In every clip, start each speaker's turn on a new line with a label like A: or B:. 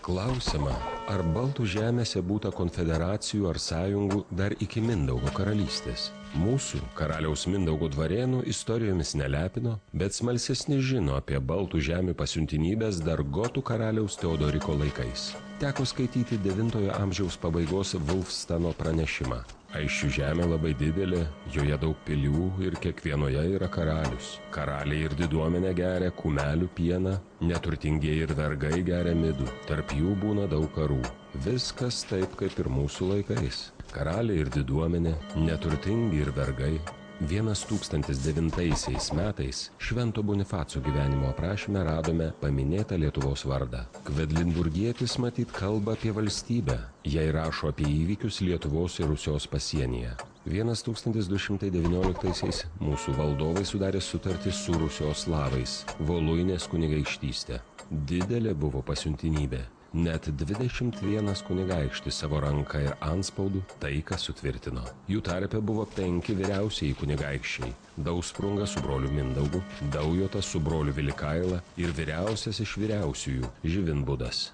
A: Klausiama, ar baltų žemėse būta konfederacijų ar sąjungų dar iki Mindaugo karalystės. Mūsų karaliaus Mindaugo dvarėnų istorijomis nelepino, bet smalsesni žino apie baltų žemių pasiuntinybės dar gotų karaliaus Teodoriko laikais. Teko skaityti 9 amžiaus pabaigos Wulfstano pranešimą. Aisčių žemė labai didelė, joje daug pilių ir kiekvienoje yra karalius. Karaliai ir diduomenė geria kumelių pieną, neturtingieji ir vergai geria midų. Tarp jų būna daug karų. Viskas taip kaip ir mūsų laikais. Karaliai ir diduomenė, neturtingi ir vergai. 1009 metais Švento Bonifaco gyvenimo aprašyme radome paminėtą Lietuvos vardą. Kvedlinburgietis matyt kalba apie valstybę. Jei rašo apie įvykius Lietuvos ir Rusijos pasienyje. 1219 mūsų valdovai sudarė sutartį su Rusijos slavais, Voluinės kunigaikštystė. Didelė buvo pasiuntinybė. Net 21 kunigaikštis savo ranką ir antspaudų taiką sutvirtino. Jų tarpe buvo 5 vyriausieji kunigaikščiai – Dausprungas su broliu Mindaugu, Daujotas su broliu Vilikaila ir vyriausias iš vyriausiųjų – Živinbudas.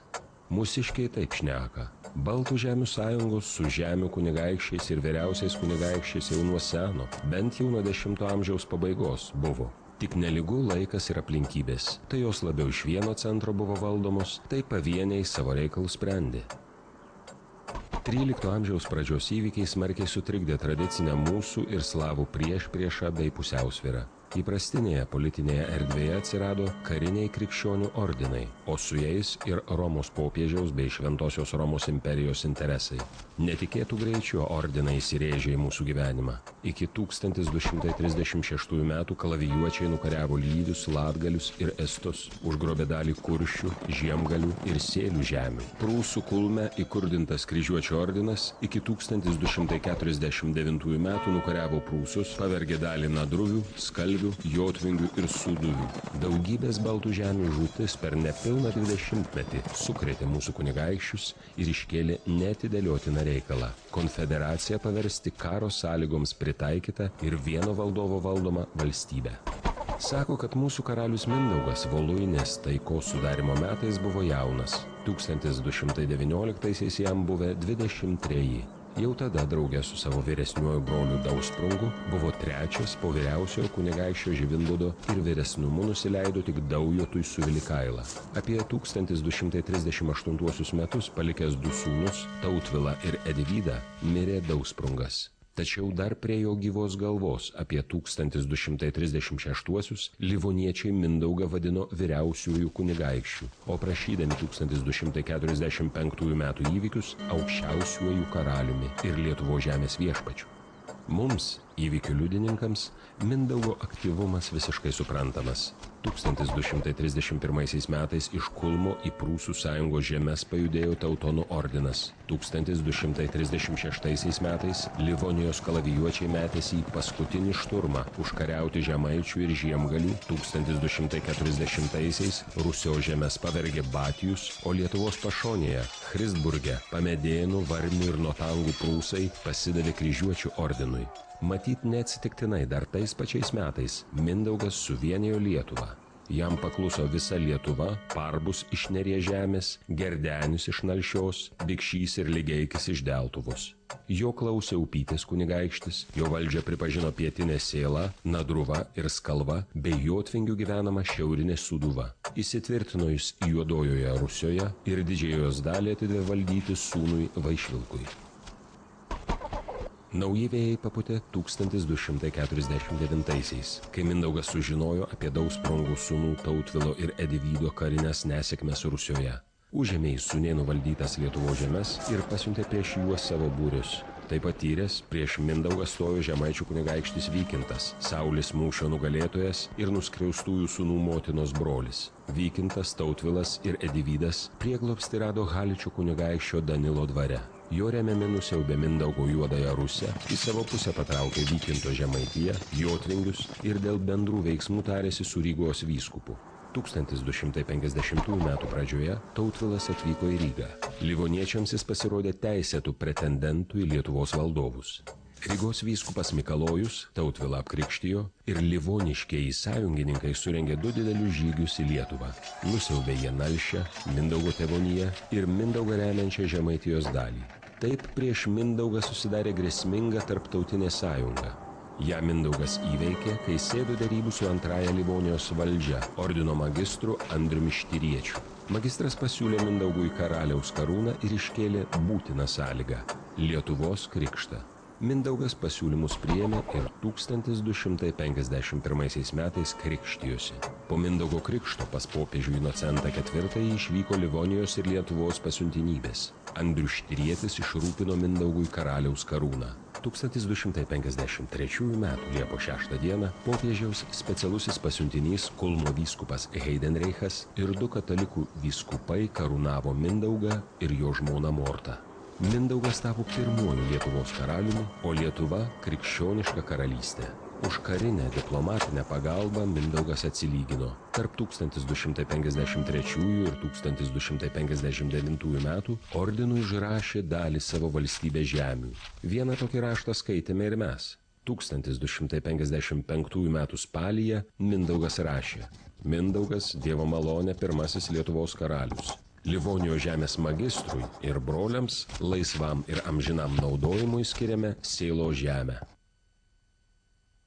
A: Mūsiškiai taip šneka. Baltų žemių sąjungos su žemių kunigaikščiais ir vyriausiais kunigaikščiais jau nuo seno, bent jau nuo 10 amžiaus pabaigos buvo. Tik nelygų laikas ir aplinkybės. Tai jos labiau iš vieno centro buvo valdomos, tai pavieniai savo reikalus sprendė. 13 amžiaus pradžios įvykiai smarkiai sutrikdė tradicinę mūsų ir slavų priešpriešą bei pusiausvyrą. Įprastinėje politinėje erdvėje atsirado kariniai krikščionių ordinai, o su jais ir Romos popiežiaus bei Šventosios Romos imperijos interesai. Netikėtų greičiu ordinai įsirėžė į mūsų gyvenimą. Iki 1236 metų kalavijuočiai nukariavo lyvius, latgalius ir estus, užgrobė dalį Kuršių, Žiemgalių ir Sėlių žemių. Prūsų kulme įkurdintas kryžiuočių ordinas iki 1249 metų nukariavo prūsus, pavergė dalį Nadruvių, Skalvių, Jotvingių ir Sūduvių. Daugybės baltų žemių žūtis per nepilną 20-metį sukrėtė mūsų kunigaikščius ir iškėlė neatidėliotiną reikalą – konfederaciją paversti karo sąlygoms pritaikytą ir vieno valdovo valdomą valstybę. Sako, kad mūsų karalius Mindaugas Voluinės taikos sudarimo metais buvo jaunas. 1219 jam buvę 23. Jau tada draugė su savo vyresniuoju broliu Dausprungu buvo trečias po vyriausiojo kunigaikščio Živinbudo ir vyresnumu nusileido tik Daujotui su Vilikaila. Apie 1238 metus palikęs 2 sūnus, Tautvilą ir Edivydą, mirė Dausprungas. Tačiau dar prie jo gyvos galvos apie 1236-uosius livoniečiai Mindaugą vadino vyriausiųjų kunigaikščių, o prašydami 1245 metų įvykius aukščiausiuoju karaliumi ir Lietuvos žemės viešpačiu. Mums, įvykių liudininkams, Mindaugo aktyvumas visiškai suprantamas. 1231 metais iš Kulmo į Prūsų sąjungos žemes pajudėjo Teutonų ordinas. 1236 metais Livonijos kalavijuočiai metėsi į paskutinį šturmą užkariauti Žemaičių ir Žiemgalių. 1240-aisiais Rusijos žemes pavergė Batijus, o Lietuvos pašonėje, Christburge, Pamedėnų, Varnių ir Notangų prūsai pasidavė kryžiuočių ordinui. Matyt, neatsitiktinai dar tais pačiais metais Mindaugas suvienijo Lietuvą. Jam pakluso visa Lietuva, Parbus iš Neries žemės, Gerdenis iš Nalšios, Bikšys ir Ligeikis iš Deltuvos. Jo klausė Upytės kunigaikštis, jo valdžią pripažino Pietinė Sėla, Nadruva ir Skalva, bei Jotvingių gyvenama Šiaurinė Sūduva. Įsitvirtino jis Juodojoje Rusioje ir didžiąją jos dalį atidavė valdyti sūnui Vaišvilkui. Nauji vėjai papūtė 1249-aisiais, kai Mindaugas sužinojo apie Dausprungų sūnų Tautvilo ir Edivydo karinės nesėkmes Rusijoje. Užėmė į Sūnėnų valdytas Lietuvos žemes ir pasiuntė prieš juos savo būrius. Tai patyręs prieš Mindaugą stojo Žemaičių kunigaikštis Vykintas, Saulis mūšio nugalėtojas ir nuskriaustųjų sūnų motinos brolis. Vykintas, Tautvilas ir Edivydas prieglobstį rado Haličio kunigaikščio Danilo dvare. Jo remiami nusiaubė Mindaugo Juodąją Rusią, į savo pusę patraukė Vykinto Žemaitiją, Jotvingius ir dėl bendrų veiksmų tarėsi su Rygos vyskupu. 1250 metų pradžioje Tautvilas atvyko į Rygą. Livoniečiams jis pasirodė teisėtų pretendentų į Lietuvos valdovus. Rygos vyskupas Mikalojus Tautvilą apkrikštijo ir livoniškieji sąjungininkai surengė 2 didelius žygius į Lietuvą. Nusiaubė jie Nalšią, Mindaugo tėvoniją ir Mindaugą remiančią Žemaitijos dalį. Taip prieš Mindaugą susidarė grėsminga tarptautinė sąjunga. Ja Mindaugas įveikė, kai sėdo derybų su antraja Livonijos valdžia, ordino magistru Andriumi Štyriečiu. Magistras pasiūlė Mindaugui karaliaus karūną ir iškėlė būtiną sąlygą – Lietuvos krikštą. Mindaugas pasiūlymus priėmė ir 1251 metais krikštijosi. Po Mindaugo krikšto pas popiežių Inocentą IV išvyko Livonijos ir Lietuvos pasiuntinybės. Andrius Štyrietis išrūpino Mindaugui karaliaus karūną. 1253 metų Liepos 6 dieną popiežiaus specialusis pasiuntinys Kulmo vyskupas Heidenreichas ir 2 katalikų vyskupai karūnavo Mindaugą ir jo žmoną Mortą. Mindaugas tapo pirmuoju Lietuvos karaliumi, o Lietuva krikščioniška karalystė. Už karinę diplomatinę pagalbą Mindaugas atsilygino. Tarp 1253 ir 1259 metų ordinui išrašė dalį savo valstybės žemių. Vieną tokį raštą skaitėme ir mes. 1255 metų spalyje Mindaugas rašė: Mindaugas, Dievo malonė, pirmasis Lietuvos karalius. Livonijos žemės magistrui ir broliams laisvam ir amžinam naudojimui skiriame Seilo žemę.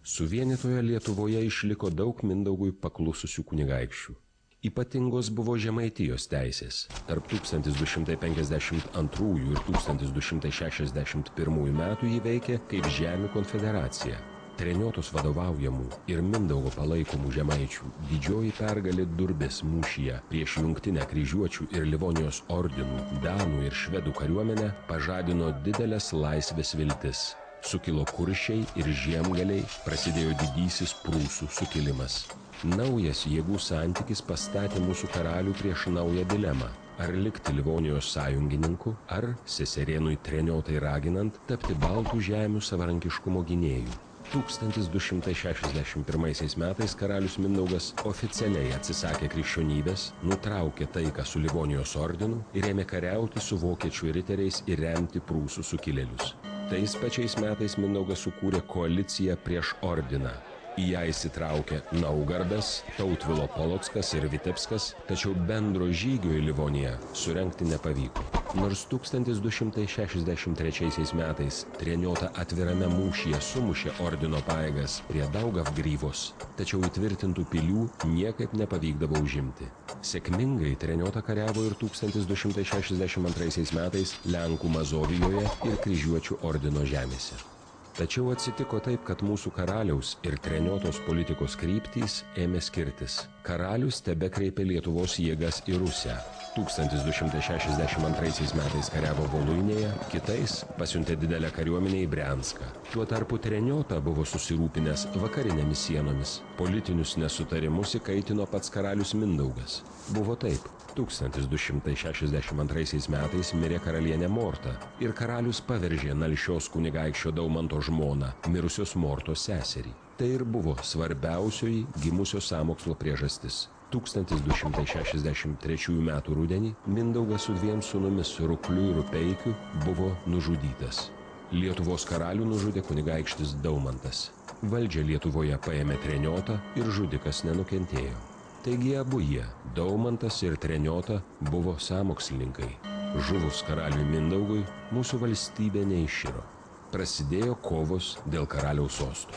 A: Suvienitoje Lietuvoje išliko daug Mindaugui paklususių kunigaikščių. Ypatingos buvo Žemaitijos teisės. Tarp 1252 ir 1261 metų jį veikė kaip žemių konfederacija. Treniotos vadovaujamų ir Mindaugo palaikomų žemaičių didžioji pergalė Durbės mūšyje prieš jungtinę kryžiuočių ir Livonijos ordinų, danų ir švedų kariuomenę pažadino didelės laisvės viltis. Sukilo kuršiai ir žiemgaliai, prasidėjo didysis prūsų sukilimas. Naujas jėgų santykis pastatė mūsų karalių prieš naują dilemą. Ar likti Livonijos sąjungininku, ar seserėnui Treniotai raginant tapti baltų žemių savarankiškumo gynėjų. 1261 metais karalius Mindaugas oficialiai atsisakė krikščionybės, nutraukė taiką su Livonijos ordinu ir ėmė kariauti su vokiečių riteriais ir remti prūsų sukilėlius. Tais pačiais metais Mindaugas sukūrė koaliciją prieš ordiną. Į ją įsitraukė Naugardas, Tautvilo Polockas ir Vitebskas, tačiau bendro žygio į Livoniją surengti nepavyko. Nors 1263 metais Treniota atvirame mūšyje sumušė ordino pajėgas prie Daugavgryvos, tačiau įtvirtintų pilių niekaip nepavykdavo užimti. Sėkmingai Treniota kariavo ir 1262 metais Lenkų Mazovijoje ir Kryžiuočių ordino žemėse. Tačiau atsitiko taip, kad mūsų karaliaus ir Treniotos politikos kryptys ėmė skirtis. Karalius tebekreipė Lietuvos jėgas į Rusią. 1262 metais kariavo Voluinėje, kitais pasiuntė didelę kariuomenę į Brianską. Tuo tarpu Treniota buvo susirūpinęs vakarinėmis sienomis. Politinius nesutarimus įkaitino pats karalius Mindaugas. Buvo taip. 1262 metais mirė karalienė Morta ir karalius paveržė Nalšios kunigaikščio Daumanto žmoną, mirusios Mortos seserį. Tai ir buvo svarbiausioji gimusio sąmokslo priežastis. 1263 metų rudenį Mindaugas su 2 sūnumis Rukliu ir Rupeikiu buvo nužudytas. Lietuvos karalių nužudė kunigaikštis Daumantas. Valdžią Lietuvoje paėmė Treniota ir žudikas nenukentėjo. Taigi abu jie, Daumantas ir Treniota, buvo sąmokslininkai. Žuvus karaliui Mindaugui, mūsų valstybė neiširo. Prasidėjo kovos dėl karaliaus sosto.